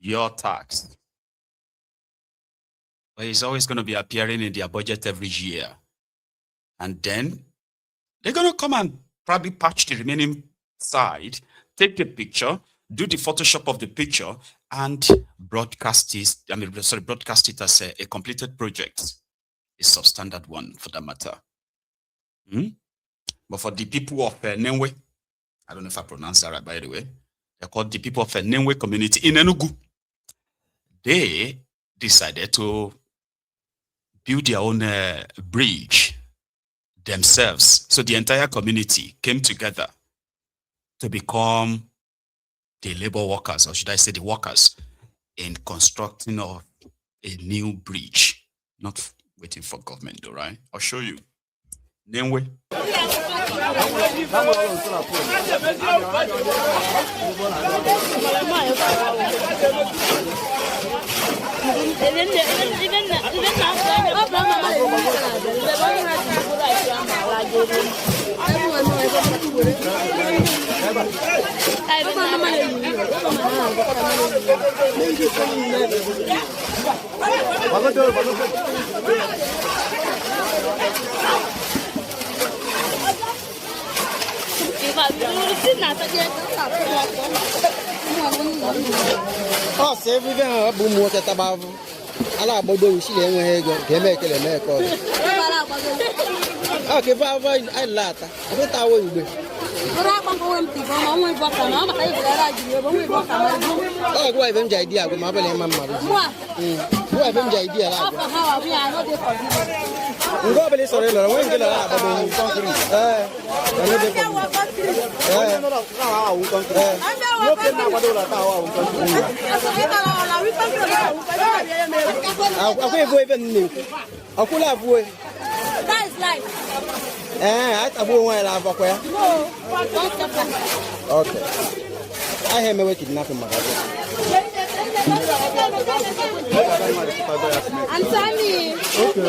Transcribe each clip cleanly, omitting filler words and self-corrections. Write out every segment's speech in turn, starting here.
your tax. But it's always going to be appearing in their budget every year. And then they're going to come and probably patch the remaining side, take a picture, do the Photoshop of the picture, and broadcast it. Broadcast it as a completed project, a substandard one for that matter. But for the people of Nenwe, I don't know if I pronounced that right, by the way, they're called the people of Nenwe community in Enugu. They decided to build their own bridge themselves. So the entire community came together to become the labor workers, or should I say the workers, in constructing of a new bridge. Not waiting for government though, right? I'll show you. Nenwe. Oh, se everything abu mo te tabavu. Ala abodo isi le enwe ego, ke me kele me ko. Ah, ke va ai lata. Abu ta wo igbe. Ora pa ko em ti ko mo mo boka na ma kai gara ji bo mo boka ma. Oh, go even ja idea go ma bele ma ma. Go even ja idea la. Apa ha wa bi a no dey for you. Ngo bele sore lo, wen ke la abodo concrete. No dey for. No la ka wa u concrete. No ke na abodo la ka wa u concrete. Aku vo even ni. Aku la vo. That is life. I abu one la vo ko ya. No. Okay. I hear me working nothing magazi. I'm Sammy. Okay.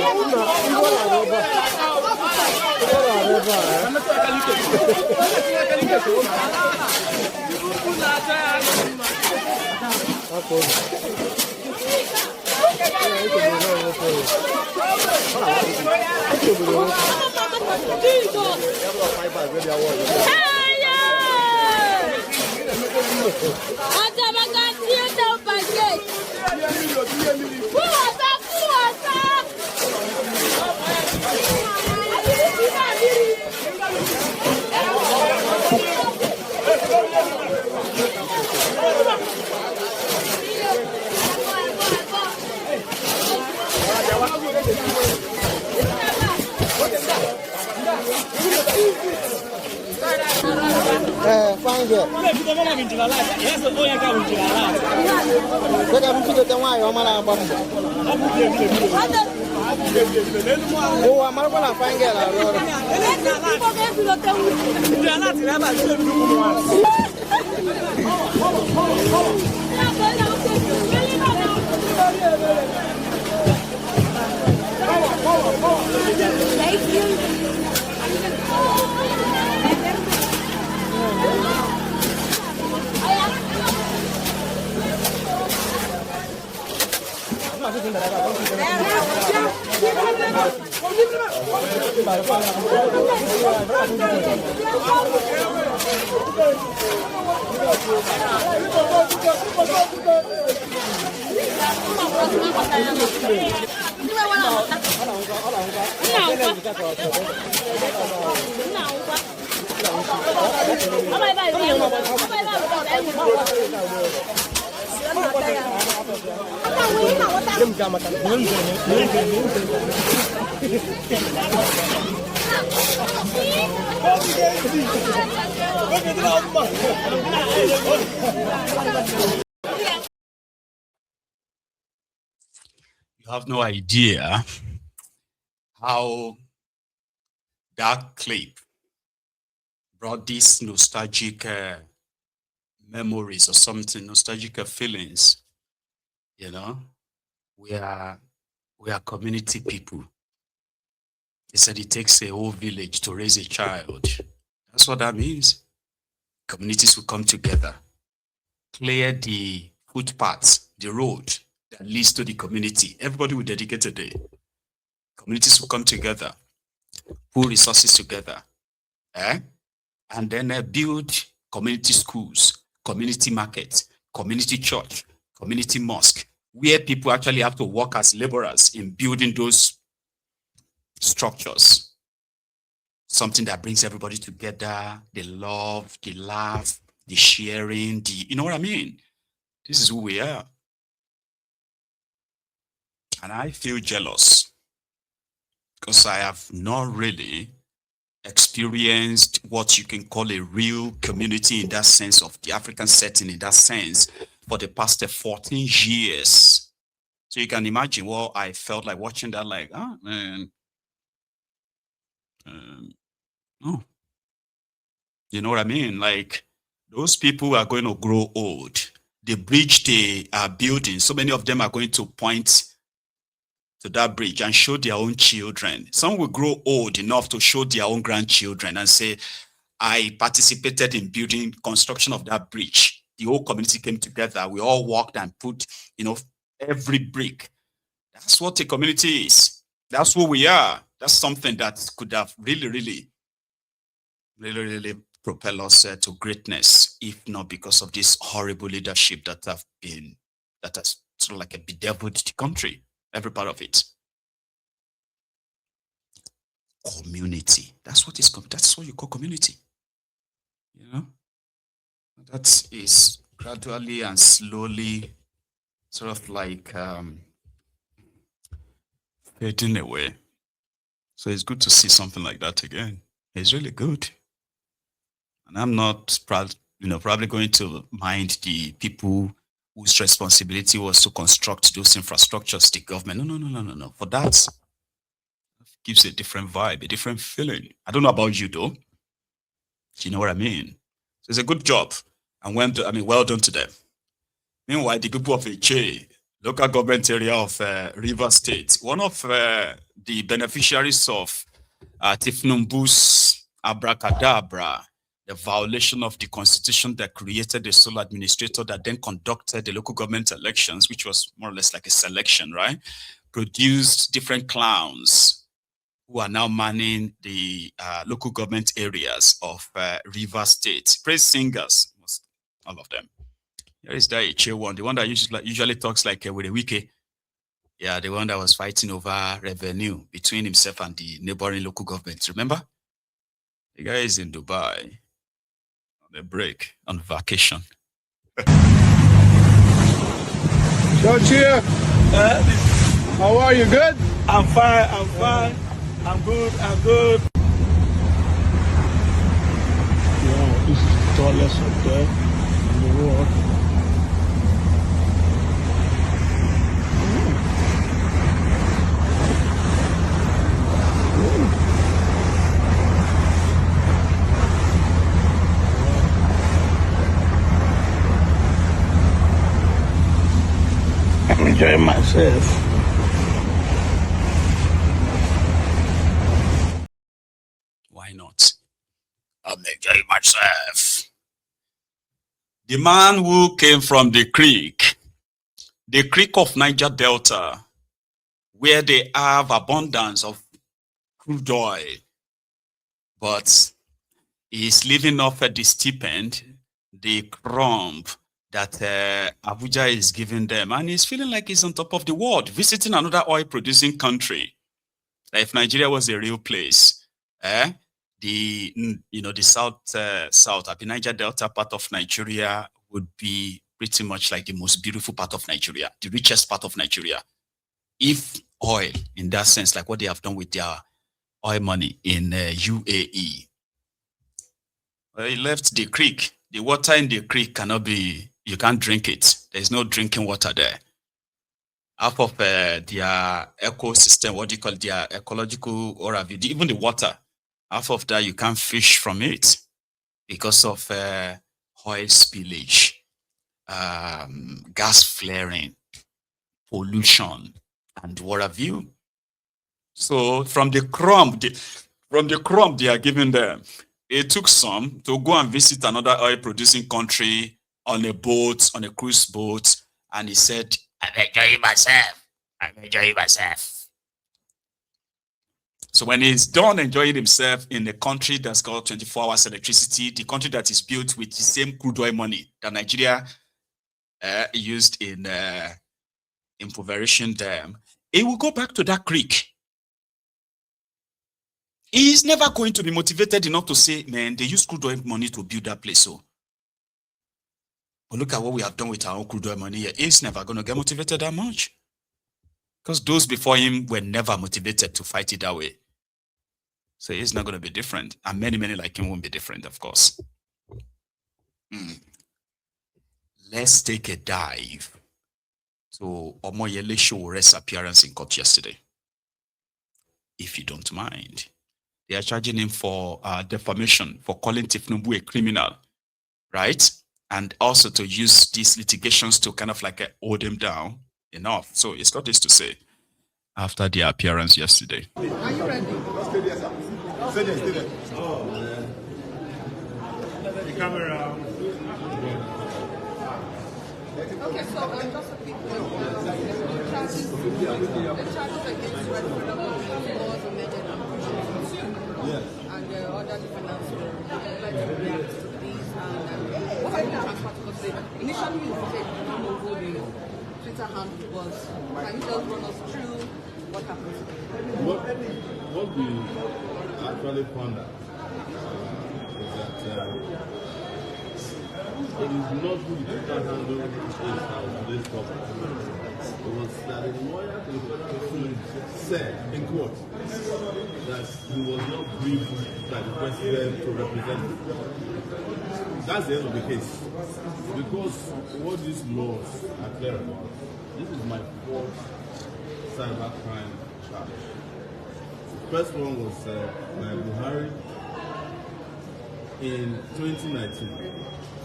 Fine girl. Oh, I'm going to find Thank you. You have no idea how that clip brought these nostalgic memories or something, nostalgic feelings. You know, we are community people. They said it takes a whole village to raise a child. That's what that means. Communities will come together, clear the footpaths the road that leads to the community. Everybody will dedicate a day. Communities will come together, pool resources together, and then build community schools, community markets, community church, community mosque, where people actually have to work as laborers in building those structures. Something that brings everybody together, the love, the laugh, the sharing, you know what I mean? This is who we are. And I feel jealous because I have not really experienced what you can call a real community in that sense of the African setting, in that sense, for the past 14 years. So you can imagine what I felt like watching that, like, oh, man. Oh. You know what I mean? Like, those people are going to grow old. The bridge they are building, so many of them are going to point to that bridge and show their own children. Some will grow old enough to show their own grandchildren and say, I participated in building construction of that bridge. The whole community came together. We all worked and put, every brick. That's what a community is. That's who we are. That's something that could have really propel us to greatness, if not because of this horrible leadership that has sort of like a bedeviled the country. Every part of it. Community. That's what you call community. That is gradually and slowly sort of like fading away. So it's good to see something like that again. It's really good. And I'm not probably going to mind the people whose responsibility was to construct those infrastructures, the government. No. For that, it gives a different vibe, a different feeling. I don't know about you though. You know what I mean? So it's a good job. And well done to them. Meanwhile, the people of Eche, local government area of Rivers State, one of the beneficiaries of Tinubu's abracadabra, the violation of the constitution that created the sole administrator that then conducted the local government elections, which was more or less like a selection, right? Produced different clowns who are now manning the local government areas of Rivers State. Praise singers, all of them. Here is that Eche one, the one that usually talks like with a wiki. Yeah, the one that was fighting over revenue between himself and the neighboring local government. Remember? The guy is in Dubai. A break on vacation. Cheer. How are you? Good? I'm fine. I'm good. Yeah, this is the tallest up there in the world. I'm enjoying myself. Why not? I'm enjoying myself. The man who came from the creek of Niger Delta, where they have abundance of crude oil, but he's living off at the stipend, the crumb that Abuja is giving them, and he's feeling like he's on top of the world, visiting another oil-producing country. If Nigeria was a real place, the south, Niger Delta part of Nigeria would be pretty much like the most beautiful part of Nigeria, the richest part of Nigeria. If oil, in that sense, like what they have done with their oil money in UAE. He left the creek. The water in the creek cannot be, you can't drink it. There's no drinking water there. Half of their ecosystem, what do you call it, their ecological, or even the water, half of that you can't fish from it because of oil spillage, gas flaring, pollution, and what have you. So from the crumb they are giving them, it took some to go and visit another oil producing country on a boat, on a cruise boat, And he said, I'm enjoying myself. I'm enjoying myself. So when he's done enjoying himself in a country that's got 24 hours electricity, the country that is built with the same crude oil money that Nigeria used in impoverishing them, he will go back to that creek. He's never going to be motivated enough to say, man, they use crude oil money to build that place. So, but look at what we have done with our own crude oil money here. He's never going to get motivated that much. Because those before him were never motivated to fight it that way. So it's not going to be different. And many, many like him won't be different, of course. Let's take a dive to Omoyele Sowore's appearance in court yesterday. If you don't mind. They are charging him for defamation, for calling Tinubu a criminal, right? And also to use these litigations to kind of like hold him down enough. So it's got this to say after the appearance yesterday. Are you ready? Stay there, sir. Stay there, stay there. Oh, man. The camera. Okay, so just a quick one. The charges against referendum laws amended and Yes. and the other defendants were like to react to these and what happened to transfer to the initially you said you don't know who the Twitter handle was. Can you just run us through what happened to them? What we actually found out is that it is not who the Twitter handle is today's topic. It was that a lawyer to the federal government said in court that he was not briefed by the president to represent him. That's the end of the case. Because what these laws are clear about, this is my fourth cybercrime charge. The first one was by Buhari in 2019.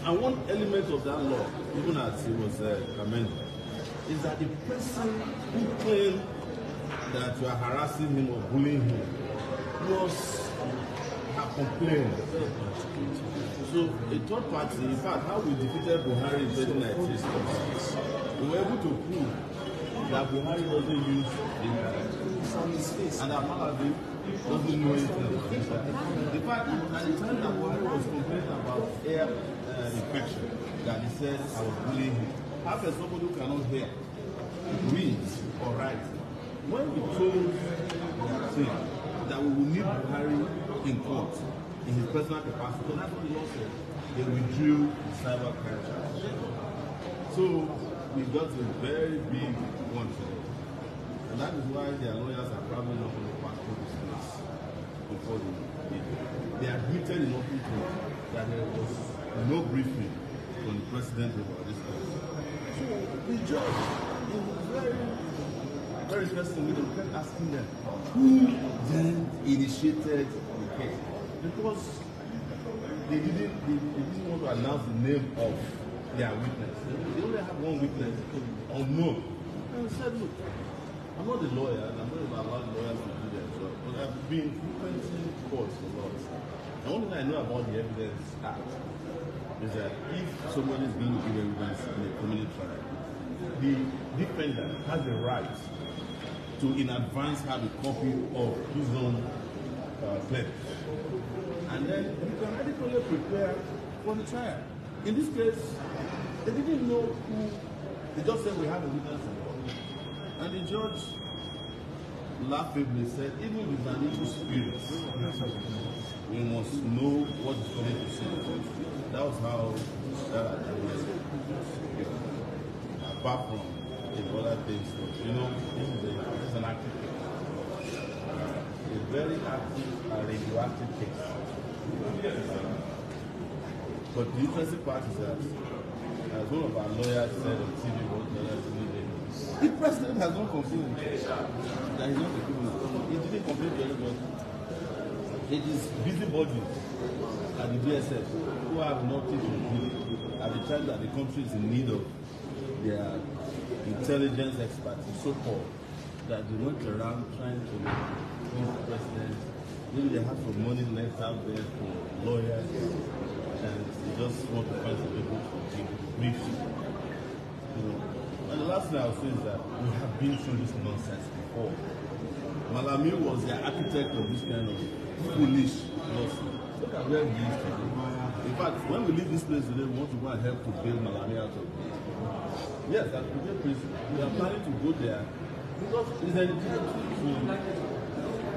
And one element of that law, even as it was amended, is that the person who claimed that you are harassing him or bullying him must have complained. So a third party, in fact, how we defeated Buhari in 2019, we were able to prove that Buhari doesn't use the and that Malawi doesn't know anything about it. In fact, at the time that Buhari was complaining about air infection, that he said I was bullying him, how can somebody who cannot hear, read, or write? When we told the thing that we will need Buhari in court in his personal capacity, because that's what the law said, they withdrew the cybercrime charge. So we got a very big one today. And that is why their lawyers are probably not going to pass through this case before the meeting. They admitted in open court that there was no briefing from the president about this case. So the judge, it was very interesting. We kept asking them who then initiated the case, because they didn't want to announce the name of their witness. They only have one witness, unknown. And we said, look, I'm not a lawyer, and I'm not allowed lawyers to do their job, but I've been frequenting courts a lot. The only thing I know about the Evidence Act is that if somebody is being given evidence in a criminal trial, the defendant has the right to, in advance, have a copy of his own pledge. And then you can adequately prepare for the trial. In this case, they didn't know who, they just said we have a witness. And the judge laughably said, even with an evil spirit, we must know what is coming to say. That was how that was given. Apart from the other things, you know, this is an active case. A very active and radioactive case. But the interesting part is that, as one of our lawyers said on TV, the president has not complained that he's not a criminal. He didn't complain to anybody. It is busybodies at the DSS who have nothing to do at the time that the country is in need of their intelligence expertise, so-called, that they went around trying to please the president. Maybe they have some money left out there for lawyers, and they just want to find some people to brief, you know. last thing I'll say is that we have been through this nonsense before. Malami was the architect of this kind of foolish lawsuit. Look at where we live today. In fact, when we leave this place today, we want to go and help to bail Malami out of it. Yes, that's the prison. We are planning to go there because it's an initiative to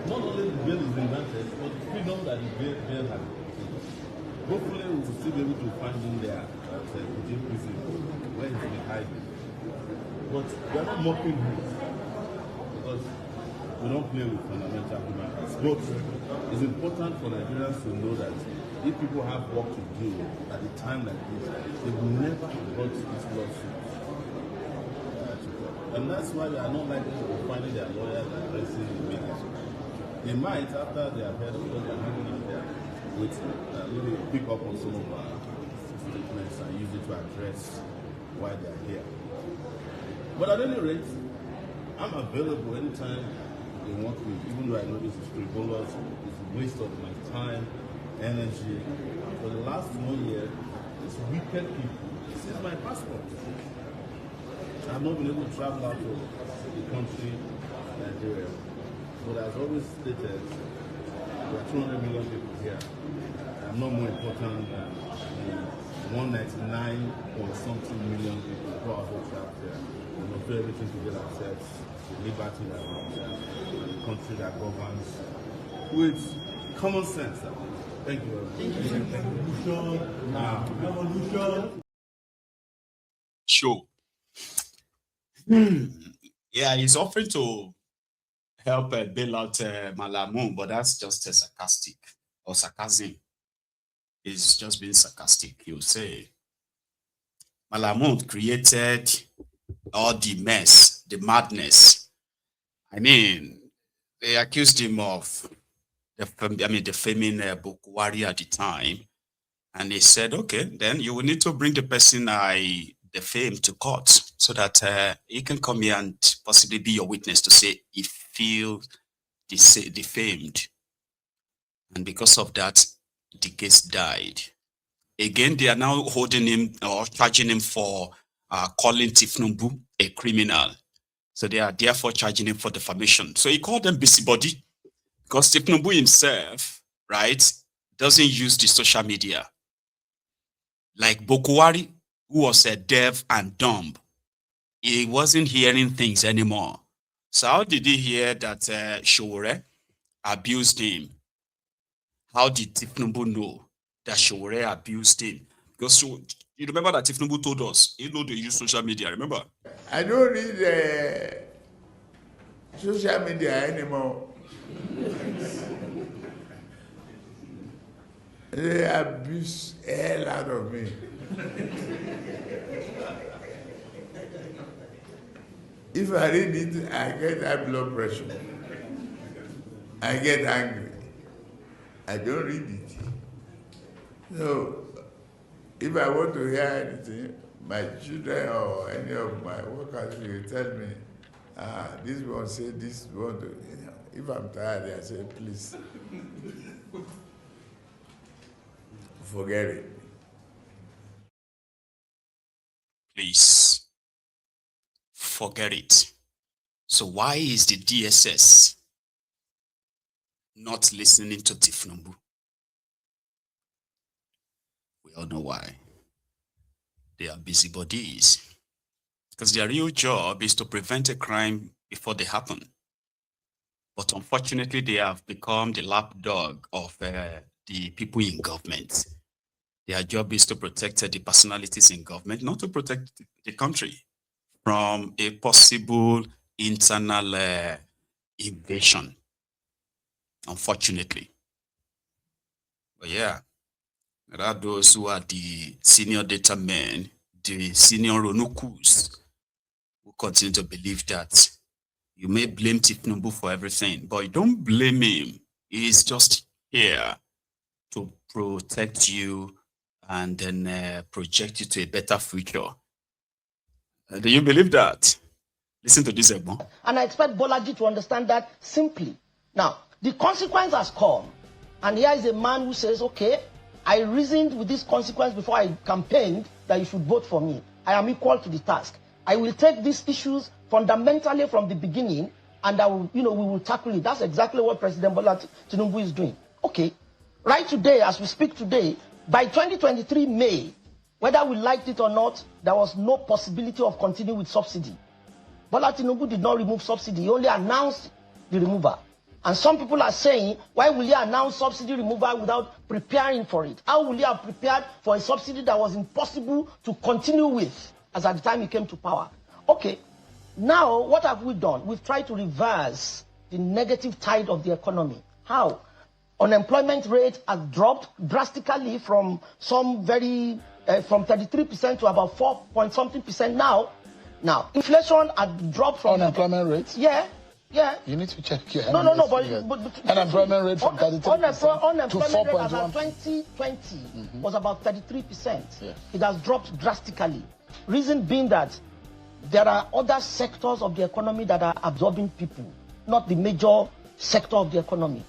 not only the bail is invented, but the freedom that the bail has. Hopefully, we will still be able to find him there at the prison where he's been hiding. But we are not mocking him because we don't play with fundamental human rights. But it's important for Nigerians to know that if people have work to do at a time like this, they will never brought this lawsuit. And that's why they are not likely to be finding their lawyers addressing the media. They might, after they have heard of what they're happening there, with maybe pick up on some of our statements and use it to address why they are here. But at any rate, I'm available anytime they want me, even though I know this is frivolous, it's a waste of my time, energy. For the last 1 year, these wicked people seized my passport. I have not been able to travel out of the country, Nigeria. But as always stated, there are 200 million people here. I'm not more important than the 199 point something million people who are also trapped there. We must do everything to get ourselves the liberty that we have and the country that governs with common sense. Thank you very much. Revolution. Sure. Yeah, he's offering to help bail out Malamu, but that's just a sarcastic or sarcasm. He's just being sarcastic. He'll say Malamu created all the mess, the madness. I mean, they accused him of defaming Bukwari at the time, and they said, okay, then you will need to bring the person I defamed to court so that he can come here and possibly be your witness to say he feels defamed. And because of that, the case died. Again, they are now holding him or charging him for calling Tinubu a criminal. So they are therefore charging him for defamation. So he called them busybody because Tinubu himself, right, doesn't use the social media. Like Bukwari, who was deaf and dumb, he wasn't hearing things anymore. So how did he hear that Sowore abused him? How did Tinubu know that Sowore abused him? Because you remember that Tinubu told us he know they use social media, remember? I don't read social media anymore. They abuse the hell out of me. If I read it, I get high blood pressure. I get angry. I don't read it. So, if I want to hear anything, my children or any of my workers will tell me, this one say this one. If I'm tired, I say, please, forget it. Please, forget it. So why is the DSS not listening to Tinubu? We all know why. They are busybodies. Because their real job is to prevent a crime before they happen. But unfortunately, they have become the lapdog of the people in government. Their job is to protect the personalities in government, not to protect the country from a possible internal invasion, unfortunately. But yeah, there are those who are the senior data men, the senior Ronukus, who continue to believe that you may blame Tinubu for everything, but you don't blame him. He's just here to protect you and then project you to a better future. Do you believe that? Listen to this, Ebon. And I expect Bolaji to understand that simply. Now, the consequence has come. And here is a man who says, okay, I reasoned with this consequence before I campaigned that you should vote for me. I am equal to the task. I will take these issues fundamentally from the beginning, and I will, we will tackle it. That's exactly what President Bola Tinubu is doing. Okay, right today, as we speak today, by 2023 May, whether we liked it or not, there was no possibility of continuing with subsidy. Bola Tinubu did not remove subsidy. He only announced the removal. And some people are saying, why will he announce subsidy removal without preparing for it? How will he have prepared for a subsidy that was impossible to continue with as at the time he came to power? Okay, now what have we done? We've tried to reverse the negative tide of the economy. How? Unemployment rate has dropped drastically from from 33% to about 4-point-something% now. Now, inflation has dropped from... Unemployment rate? Yeah. You need to check your No, but unemployment rate from 33% unemployment to rate as 4.1%. of 2020 was about 33%. Yes. It has dropped drastically. Reason being that there are other sectors of the economy that are absorbing people, not the major sector of the economy.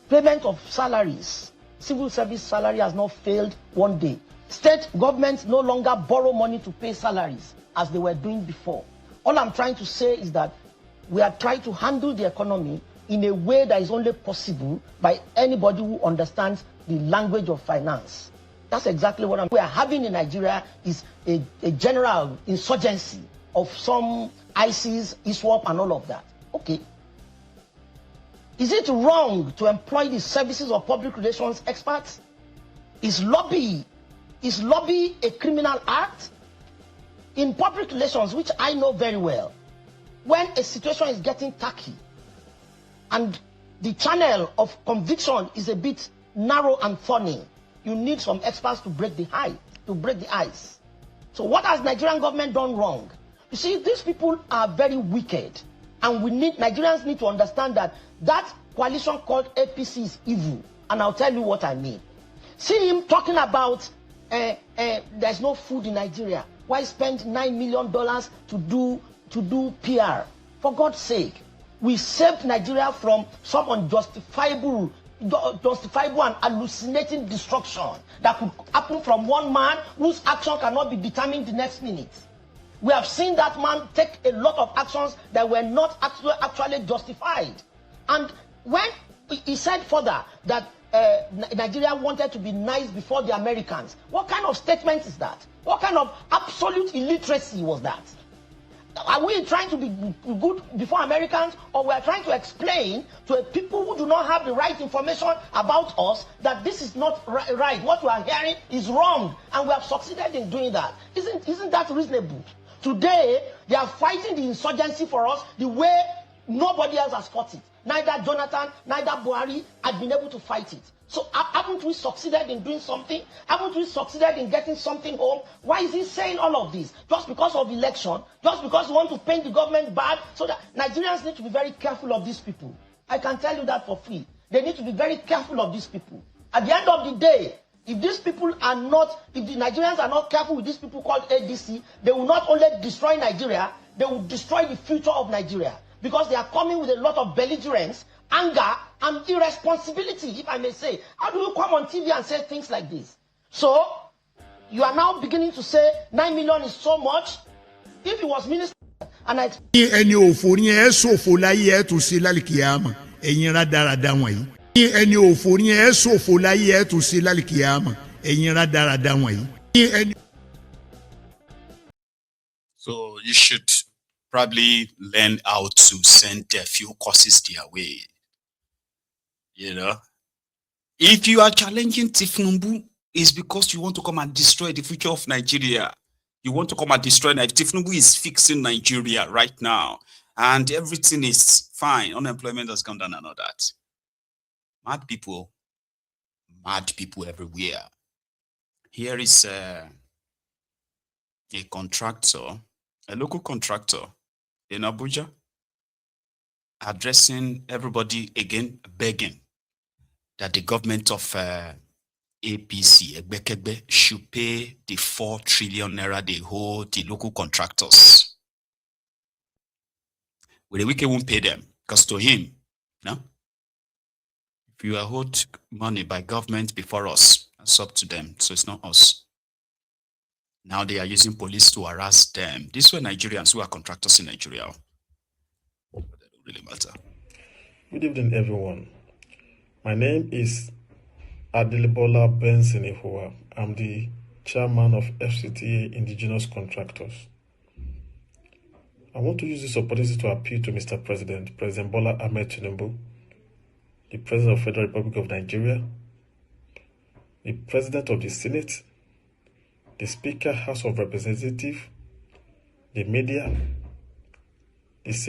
Payment of salaries, civil service salary has not failed one day. State governments no longer borrow money to pay salaries as they were doing before. All I'm trying to say is that we are trying to handle the economy in a way that is only possible by anybody who understands the language of finance. That's exactly what we are having in Nigeria is a general insurgency of some ISIS, ISWAP, and all of that. Okay. Is it wrong to employ the services of public relations experts? Is lobby a criminal act? In public relations, which I know very well, when a situation is getting tacky and the channel of conviction is a bit narrow and funny, you need some experts to break the ice. So what has Nigerian government done wrong? You see, these people are very wicked, and Nigerians need to understand that coalition called APC is evil, and I'll tell you what I mean. See him talking about there's no food in Nigeria. Why spend $9 million to do PR? For God's sake, we saved Nigeria from some unjustifiable and hallucinating destruction that could happen from one man whose action cannot be determined the next minute. We have seen that man take a lot of actions that were not actually justified. And when he said further that Nigeria wanted to be nice before the Americans, what kind of statement is that? What kind of absolute illiteracy was that? Are we trying to be good before Americans, or we are trying to explain to a people who do not have the right information about us that this is not right? What we are hearing is wrong, and we have succeeded in doing that. Isn't that reasonable? Today, they are fighting the insurgency for us the way nobody else has fought it. Neither Jonathan, neither Buhari had been able to fight it. So haven't we succeeded in doing something? Haven't we succeeded in getting something home? Why is he saying all of this? Just because of election? Just because we want to paint the government bad? So that Nigerians need to be very careful of these people. I can tell you that for free. They need to be very careful of these people. At the end of the day, if the Nigerians are not careful with these people called ADC, they will not only destroy Nigeria, they will destroy the future of Nigeria. Because they are coming with a lot of belligerence, anger, and irresponsibility, if I may say. How do you come on TV and say things like this? So, you are now beginning to say 9 million is so much. If he was minister, and I... ẹni òfò ni ẹ ṣòfò láyé ẹ tún sí lálìkìyàmà ẹ̀yin rádaràda wọ̀nyí. ẹni òfò ni ẹ ṣòfò láyé ẹ tún sí lálìkìyàmà ẹ̀yin rádaràda wọ̀nyí. So you should probably learn how to send a few courses their way. You know, if you are challenging Tinubu, it's because you want to come and destroy the future of Nigeria. You want to come and destroy Nigeria. Tinubu is fixing Nigeria right now, and everything is fine. Unemployment has come down and all that. Mad people everywhere. Here is a contractor, a local contractor in Abuja, addressing everybody again, begging that the government of APC, Egbekegbe, should pay the 4 trillion naira they hold the local contractors. Well, the wicked won't pay them, because to him, no? If you are owed money by government before us, it's up to them, so it's not us. Now they are using police to harass them. These were Nigerians who are contractors in Nigeria. But that don't really matter. Good evening, everyone. My name is Adelibola Benson Ihua. I'm the chairman of FCTA Indigenous Contractors. I want to use this opportunity to appeal to Mr. President, President Bola Ahmed Tinubu, the President of the Federal Republic of Nigeria, the President of the Senate, the Speaker, House of Representatives, the media,